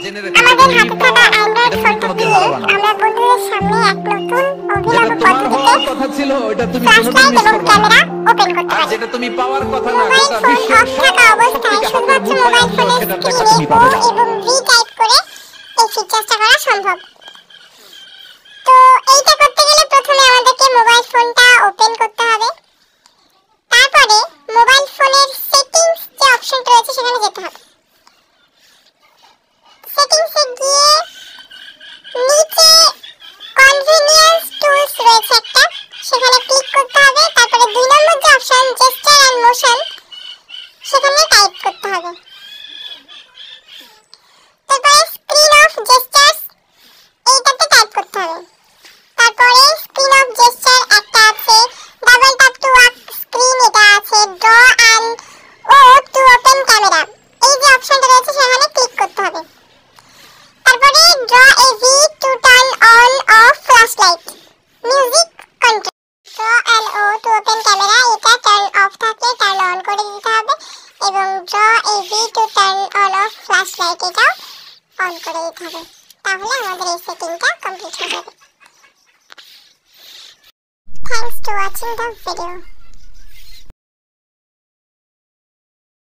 জেনে রেখো আমাদের হাতে থাকা অ্যান্ড্রয়েড ফোনটা দিয়ে আমরা বন্ধুদের সামনে এক নতুন অভিনব পদ্ধতিতে কথা ছিল ওটা তুমি ফ্ল্যাশলাইট এবং ক্যামেরা ওপেন করতে আর পারি। যেটা তুমি পাওয়ার কথা না মোবাইল গোটা ফোন বিশ্বের অফ থাকা অবস্থায় শুধুমাত্র মোবাইল ফোনের স্ক্রিনে ও এবং ভি টাইপ করে এই ফিচারটা করা সম্ভব। তো এইটা করতে গেলে প্রথমে আমাদেরকে মোবাইল ফোনটা ওপেন করতে হবে, তারপরে মোবাইল ফোনের সেটিংস যে অপশনটা রয়েছে সেখানে যেতে হবে। সেটিংসে গিয়ে নিচে কনভিনিয়েন্স টুলস রয়েছে একটা, সেখানে ক্লিক করতে হবে। তারপরে 2 নম্বর যে অপশন জেস্টার এন্ড মোশন সেখানে টাইপ করতে হবে। তারপরে স্ক্রিন অফ জেস্টারস এইটাতে টাইপ করতে হবে। তারপরে স্ক্রিন অফ জেস্টার একটা আছে, double tap to wake screen এটা আছে, draw and O to open camera এই যে অপশনটা রয়েছে সেখানে ক্লিক করতে হবে। তারপরে draw a V to turn on off flashlight music control, draw and O to open camera এটা টার্ন অফ থাকলে টার্ন অন করে দিতে হবে, এবং draw a V to turn on off flashlight এটা অন করে দিতে হবে। তাহলে আমাদের এই সেটিংটা কমপ্লিট হয়ে যাবে। Thanks to watching the video.